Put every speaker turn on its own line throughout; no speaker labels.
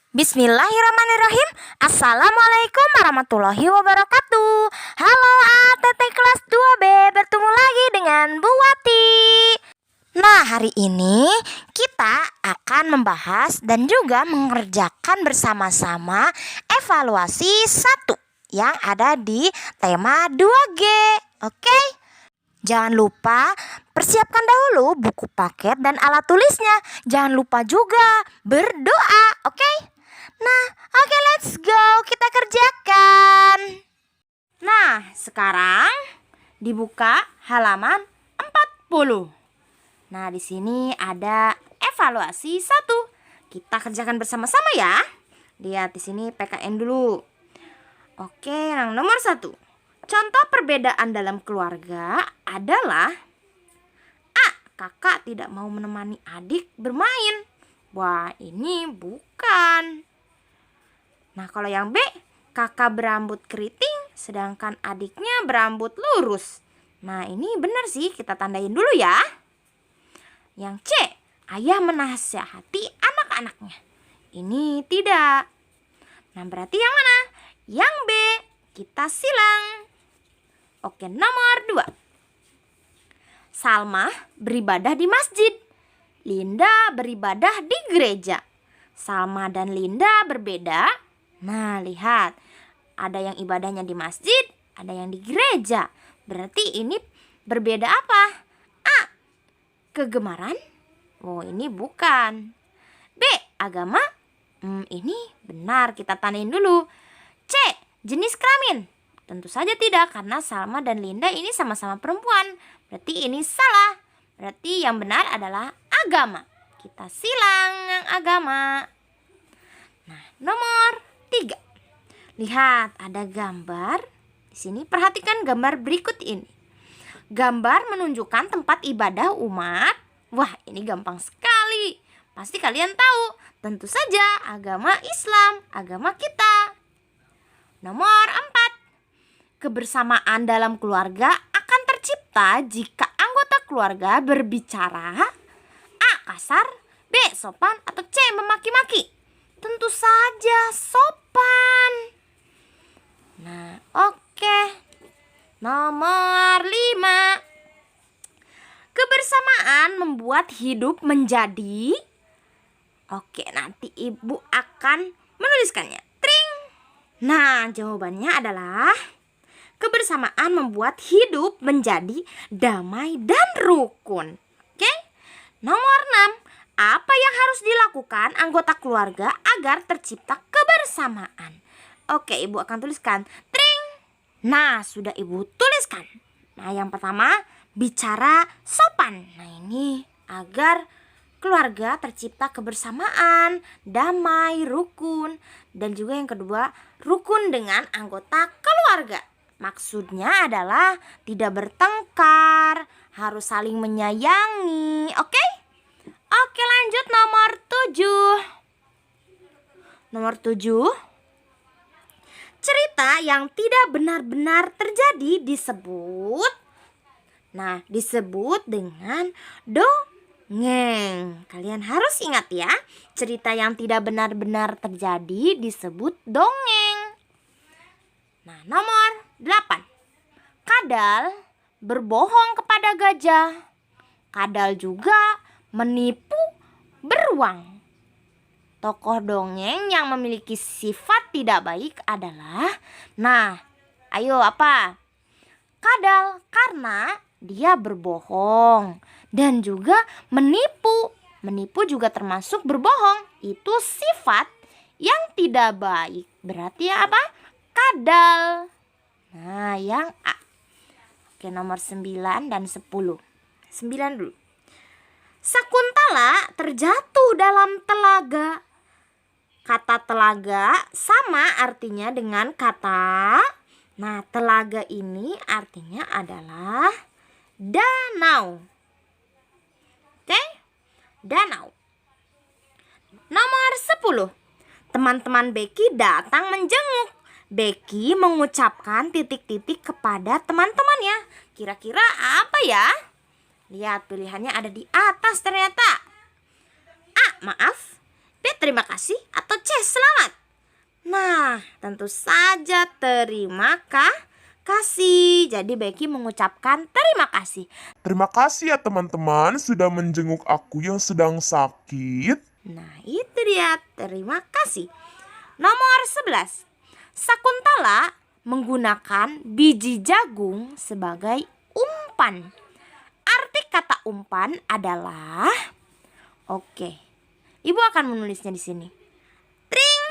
Bismillahirrahmanirrahim. Assalamualaikum warahmatullahi wabarakatuh. Halo ATT kelas 2B, bertemu lagi dengan Bu Wati. Nah, hari ini kita akan membahas dan juga mengerjakan bersama-sama evaluasi 1 yang ada di tema 2G. Oke? Jangan lupa persiapkan dahulu buku paket dan alat tulisnya. Jangan lupa juga berdoa, oke? Nah, oke, let's go, kita kerjakan. Nah, sekarang dibuka halaman 40. Nah, di sini ada evaluasi 1. Kita kerjakan bersama-sama ya. Lihat di sini PKN dulu. Oke, yang nomor 1. Contoh perbedaan dalam keluarga adalah A. Kakak tidak mau menemani adik bermain. Wah, ini bukan. Nah, kalau yang B, kakak berambut keriting sedangkan adiknya berambut lurus. Nah, ini benar sih, kita tandain dulu ya. Yang C, ayah menasihati anak-anaknya. Ini tidak. Nah, berarti yang mana? Yang B, kita silang. Oke, nomor 2. Salma beribadah di masjid. Linda beribadah di gereja. Salma dan Linda berbeda. Nah, lihat. Ada yang ibadahnya di masjid, ada yang di gereja. Berarti ini berbeda apa? A. Kegemaran. Oh, ini bukan. B. Agama. Ini benar, kita tandain dulu. C. Jenis kelamin. Tentu saja tidak, karena Salma dan Linda ini sama-sama perempuan. Berarti ini salah. Berarti yang benar adalah agama. Kita silang yang agama. Nah, nomor 3. Lihat, ada gambar. Di sini perhatikan gambar berikut ini. Gambar menunjukkan tempat ibadah umat. Wah, ini gampang sekali. Pasti kalian tahu. Tentu saja agama Islam, agama kita. Nomor 4. Kebersamaan dalam keluarga akan tercipta jika anggota keluarga berbicara A. Kasar, B. Sopan, atau C. Memaki-maki. Tentu saja sopan. Nah, oke. Nomor 5. Kebersamaan membuat hidup menjadi. Oke, nanti ibu akan menuliskannya. Tring. Nah, jawabannya adalah kebersamaan membuat hidup menjadi damai dan rukun. Oke? Nomor 6. Apa yang harus dilakukan anggota keluarga agar tercipta kebersamaan? Oke, ibu akan tuliskan. Tring. Nah, sudah ibu tuliskan. Nah, yang pertama, bicara sopan. Nah, ini agar keluarga tercipta kebersamaan, damai, rukun. Dan juga yang kedua, rukun dengan anggota keluarga. Maksudnya adalah tidak bertengkar, harus saling menyayangi. Oke? Oke, lanjut nomor 7. Nomor 7. Cerita yang tidak benar-benar terjadi disebut. Nah, disebut dengan dongeng. Kalian harus ingat ya, cerita yang tidak benar-benar terjadi disebut dongeng. Nah, nomor 8. Kadal berbohong kepada gajah. Kadal juga menipu beruang. Tokoh dongeng yang memiliki sifat tidak baik adalah, nah, ayo apa? Kadal, karena dia berbohong dan juga menipu. Menipu juga termasuk berbohong. Itu sifat yang tidak baik. Berarti ya apa? Kadal. Nah, yang A. Oke, nomor 9 dan 10. 9 dulu. Sakuntala terjatuh dalam telaga. Kata telaga sama artinya dengan kata. Nah, telaga ini artinya adalah danau. Oke? Danau. Nomor 10. Teman-teman Becky datang menjenguk. Becky mengucapkan titik-titik kepada teman-temannya. Kira-kira apa ya? Lihat, pilihannya ada di atas ternyata. A. Maaf. B. Terima kasih. Atau C. Selamat. Nah, tentu saja terima kasih. Jadi Becky mengucapkan terima kasih.
Terima kasih ya teman-teman sudah menjenguk aku yang sedang sakit.
Nah, itu dia. Terima kasih. Nomor 11. Sakuntala menggunakan biji jagung sebagai umpan. Arti kata umpan adalah, oke, Ibu akan menulisnya di sini. Tring.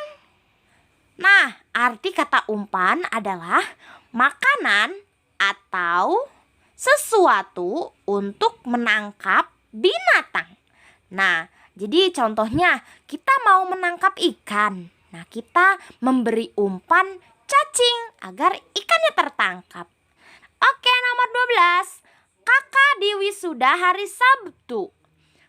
Nah, arti kata umpan adalah makanan atau sesuatu untuk menangkap binatang. Nah, jadi contohnya kita mau menangkap ikan. Nah, kita memberi umpan cacing agar ikannya tertangkap. Oke, nomor 12. Kakak di wisuda hari Sabtu.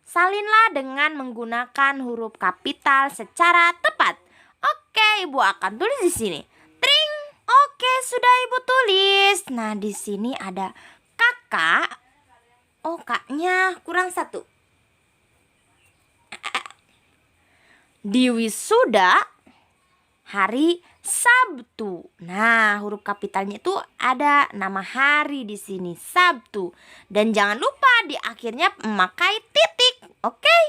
Salinlah dengan menggunakan huruf kapital secara tepat. Oke, Ibu akan tulis di sini. Tring. Oke, sudah Ibu tulis. Nah, di sini ada kakak. Oh, kaknya kurang satu. Di wisuda hari Sabtu. Nah, huruf kapitalnya itu ada nama hari di sini, Sabtu. Dan jangan lupa di akhirnya memakai titik. Oke?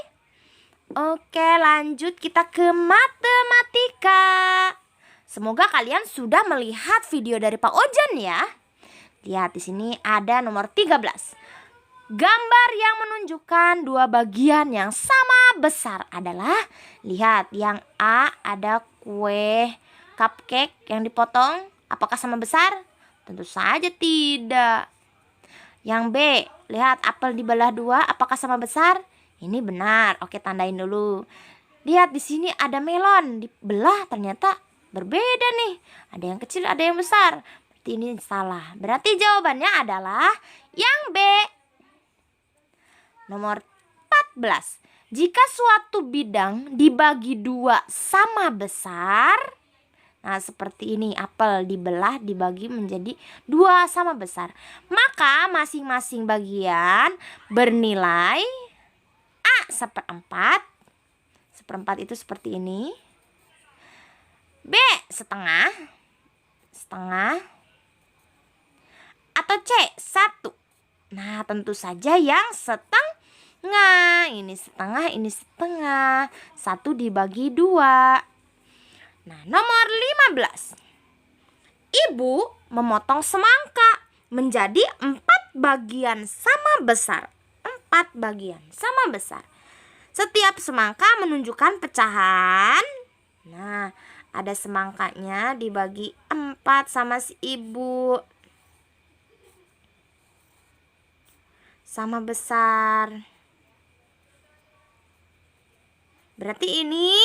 Oke, lanjut kita ke matematika. Semoga kalian sudah melihat video dari Pak Ojan ya. Lihat di sini ada nomor 13. Gambar yang menunjukkan dua bagian yang sama besar adalah, lihat, yang A ada kue cupcake yang dipotong, apakah sama besar? Tentu saja tidak. Yang B, lihat apel dibelah dua, apakah sama besar? Ini benar. Oke, tandain dulu. Lihat di sini ada melon dibelah, ternyata berbeda nih. Ada yang kecil, ada yang besar. Berarti ini salah. Berarti jawabannya adalah yang B. Nomor 14. Jika suatu bidang dibagi dua sama besar, nah seperti ini, apel dibelah dibagi menjadi dua sama besar, maka masing-masing bagian bernilai A seperempat. Seperempat itu seperti ini. B setengah. Setengah. Atau C 1. Nah, tentu saja yang setengah. Ini setengah, ini setengah. 1 dibagi 2. Nah, nomor 15. Ibu memotong semangka menjadi 4 bagian sama besar. 4 bagian sama besar. Setiap semangka menunjukkan pecahan. Nah, ada semangkanya dibagi 4 sama si ibu. Sama besar. Berarti ini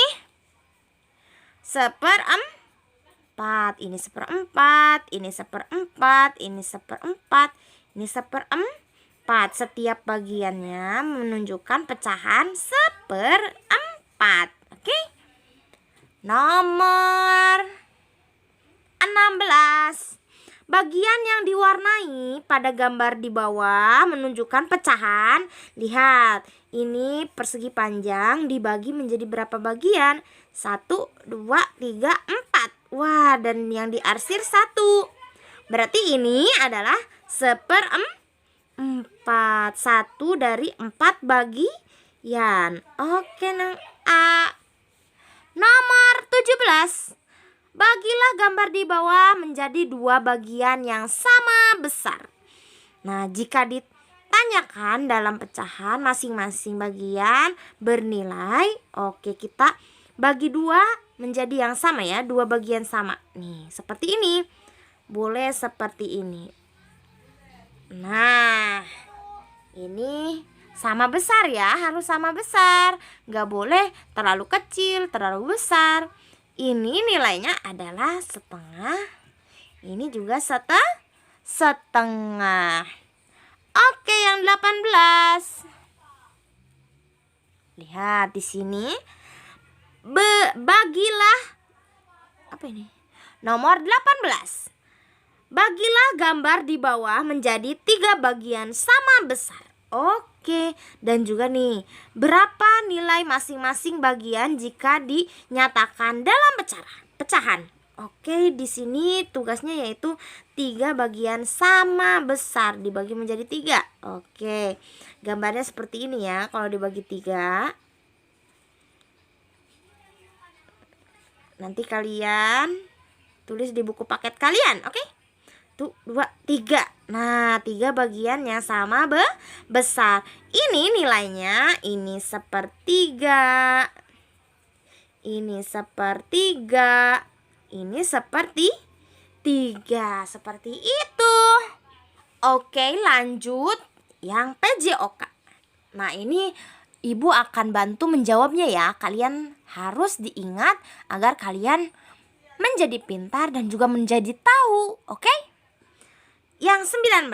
seperempat. Ini seperempat. Ini seperempat. Ini seperempat. Ini seperempat. Setiap bagiannya menunjukkan pecahan seperempat. Oke? Nomor 16. Bagian yang diwarnai pada gambar di bawah menunjukkan pecahan. Lihat, ini persegi panjang dibagi menjadi berapa bagian? 1, 2, 3, 4. Wah, dan yang diarsir 1. Berarti ini adalah seperempat. 1 dari 4 bagian. Oke, nang A. Nomor 17. Bagilah gambar di bawah menjadi 2 bagian yang sama besar. Nah, jika ditanyakan dalam pecahan masing-masing bagian bernilai, oke, kita bagi 2 menjadi yang sama ya, 2 bagian sama. Nih, seperti ini. Boleh seperti ini. Nah, ini sama besar ya, harus sama besar. Gak boleh terlalu kecil, terlalu besar. Ini nilainya adalah setengah. Ini juga setengah. Oke, yang 18. Lihat di sini. Bagilah. Apa ini? Nomor 18. Bagilah gambar di bawah menjadi 3 bagian sama besar. Oke. Oke, dan juga nih, berapa nilai masing-masing bagian jika dinyatakan dalam pecahan? Oke, di sini tugasnya yaitu 3 bagian sama besar dibagi menjadi 3. Oke, gambarnya seperti ini ya kalau dibagi 3. Nanti kalian tulis di buku paket kalian, oke? 1, 2, 3. Nah, 3 bagian yang sama besar. Ini nilainya, ini sepertiga. Ini sepertiga. Ini seperti 3. Seperti itu. Oke, lanjut yang PJOK. Nah, ini Ibu akan bantu menjawabnya ya. Kalian harus diingat agar kalian menjadi pintar dan juga menjadi tahu, oke? Yang 19.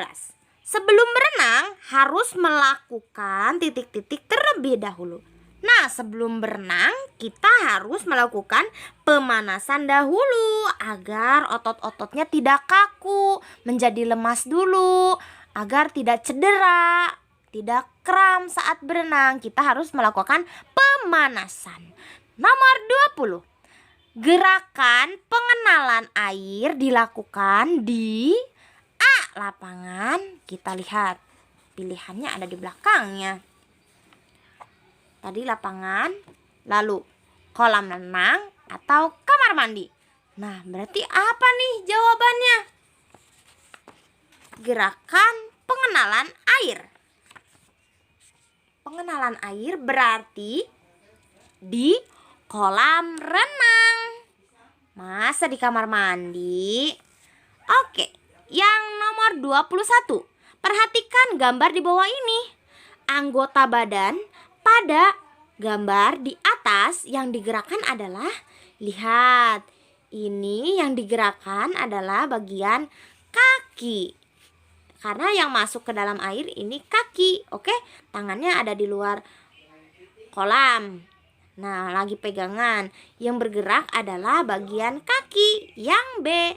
Sebelum berenang harus melakukan titik-titik terlebih dahulu. Nah, sebelum berenang kita harus melakukan pemanasan dahulu agar otot-ototnya tidak kaku, menjadi lemas dulu, agar tidak cedera, tidak kram saat berenang. Kita harus melakukan pemanasan. Nomor 20. Gerakan pengenalan air dilakukan di A. Lapangan. Kita lihat pilihannya ada di belakangnya. Tadi lapangan, lalu kolam renang atau kamar mandi. Nah, berarti apa nih jawabannya? Gerakan pengenalan air. Pengenalan air berarti di kolam renang. Masa di kamar mandi? Oke, yang nomor 21. Perhatikan gambar di bawah ini. Anggota badan pada gambar di atas yang digerakkan adalah, lihat, ini yang digerakkan adalah bagian kaki. Karena yang masuk ke dalam air ini kaki, oke? Tangannya ada di luar kolam. Nah, lagi pegangan. Yang bergerak adalah bagian kaki, yang B.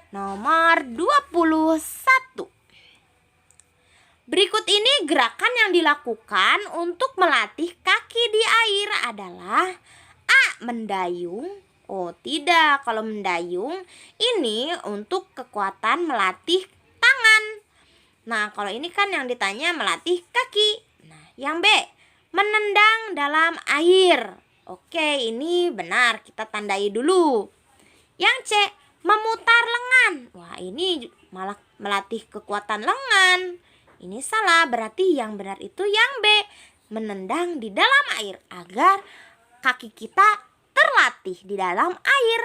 Nomor 21. Berikut ini gerakan yang dilakukan untuk melatih kaki di air adalah A. Mendayung. Oh tidak, kalau mendayung ini untuk kekuatan melatih tangan. Nah, kalau ini kan yang ditanya melatih kaki. Nah, yang B. Menendang dalam air. Oke, ini benar, kita tandai dulu. Yang C. Memutar lengan. Wah, ini malah melatih kekuatan lengan. Ini salah, berarti yang benar itu yang B. Menendang di dalam air agar kaki kita terlatih di dalam air.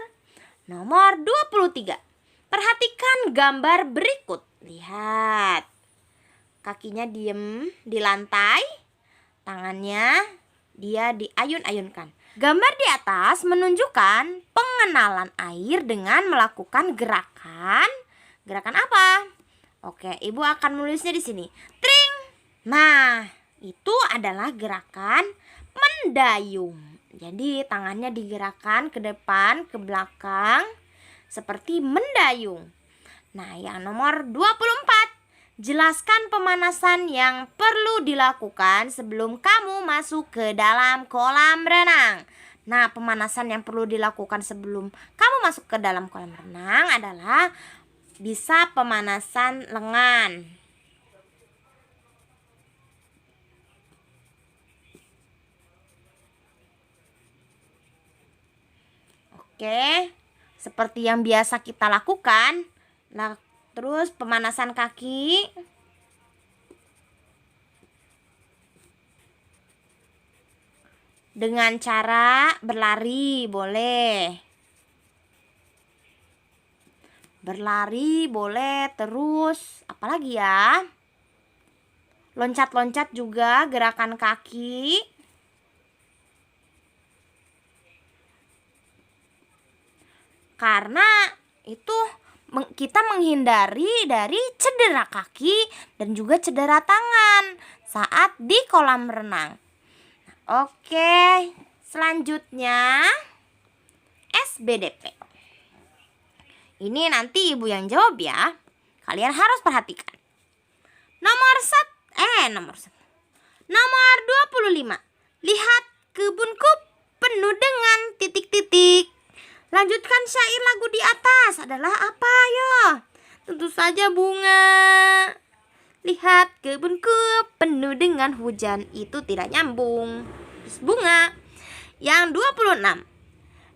Nomor 23. Perhatikan gambar berikut. Lihat. Kakinya diem di lantai. Tangannya dia diayun-ayunkan. Gambar di atas menunjukkan pengenalan air dengan melakukan gerakan. Gerakan apa? Oke, Ibu akan menulisnya di sini. Tring. Nah, itu adalah gerakan mendayung. Jadi tangannya digerakkan ke depan, ke belakang seperti mendayung. Nah, yang nomor 24. Jelaskan pemanasan yang perlu dilakukan sebelum kamu masuk ke dalam kolam renang. Nah, pemanasan yang perlu dilakukan sebelum kamu masuk ke dalam kolam renang adalah bisa pemanasan lengan. Oke, seperti yang biasa kita lakukan. Nah, terus pemanasan kaki. Dengan cara berlari boleh. Berlari boleh, terus apalagi ya? Loncat-loncat juga gerakan kaki. Karena itu kita menghindari dari cedera kaki dan juga cedera tangan saat di kolam renang. Oke, selanjutnya SBDP. Ini nanti Ibu yang jawab ya. Kalian harus perhatikan. Nomor Nomor 25. Lihat kebunku penuh dengan titik-titik. Lanjutkan syair lagu di atas adalah apa ya? Tentu saja bunga. Lihat kebunku penuh dengan hujan. Itu tidak nyambung. Terus bunga. Yang 26.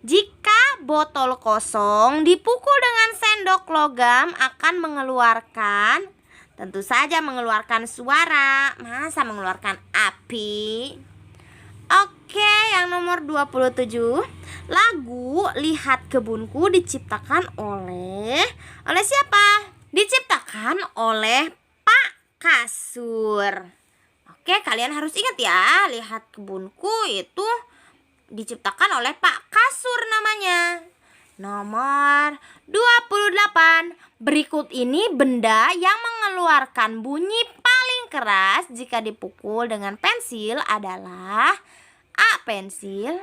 Jika botol kosong dipukul dengan sendok logam akan mengeluarkan, tentu saja mengeluarkan suara. Masa mengeluarkan api? Oke, yang nomor 27. Lagu Lihat Kebunku diciptakan oleh siapa? Diciptakan oleh Pak Kasur. Oke, kalian harus ingat ya, Lihat Kebunku itu diciptakan oleh Pak Kasur namanya. Nomor 28. Berikut ini benda yang mengeluarkan bunyi paling keras jika dipukul dengan pensil adalah A. Pensil,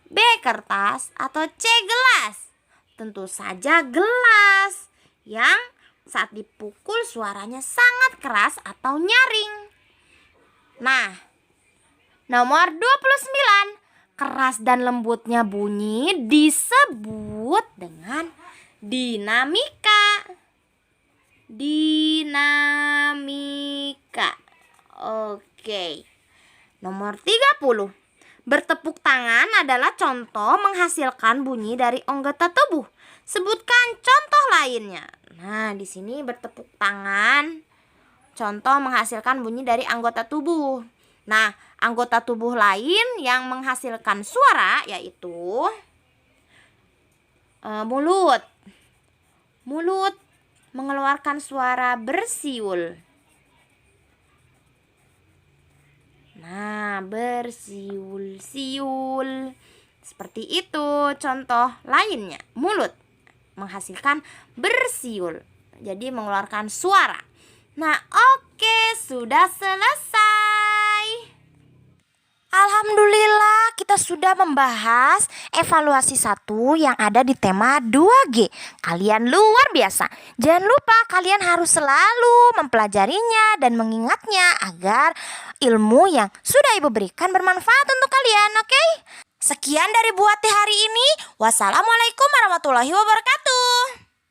B. Kertas, atau C. Gelas. Tentu saja gelas yang saat dipukul suaranya sangat keras atau nyaring. Nah, nomor 29. Keras dan lembutnya bunyi disebut dengan dinamika. Dinamika. Oke. Nomor 30. Bertepuk tangan adalah contoh menghasilkan bunyi dari anggota tubuh. Sebutkan contoh lainnya. Nah, di sini bertepuk tangan contoh menghasilkan bunyi dari anggota tubuh. Nah, anggota tubuh lain yang menghasilkan suara yaitu mulut. Mulut mengeluarkan suara bersiul. Nah, bersiul-siul. Seperti itu contoh lainnya. Mulut menghasilkan bersiul. Jadi mengeluarkan suara. Nah, oke, sudah selesai. Alhamdulillah, kita sudah membahas evaluasi 1 yang ada di tema 2G. Kalian luar biasa. Jangan lupa kalian harus selalu mempelajarinya dan mengingatnya agar ilmu yang sudah Ibu berikan bermanfaat untuk kalian, oke? Sekian dari Bu Ati hari ini. Wassalamualaikum warahmatullahi wabarakatuh.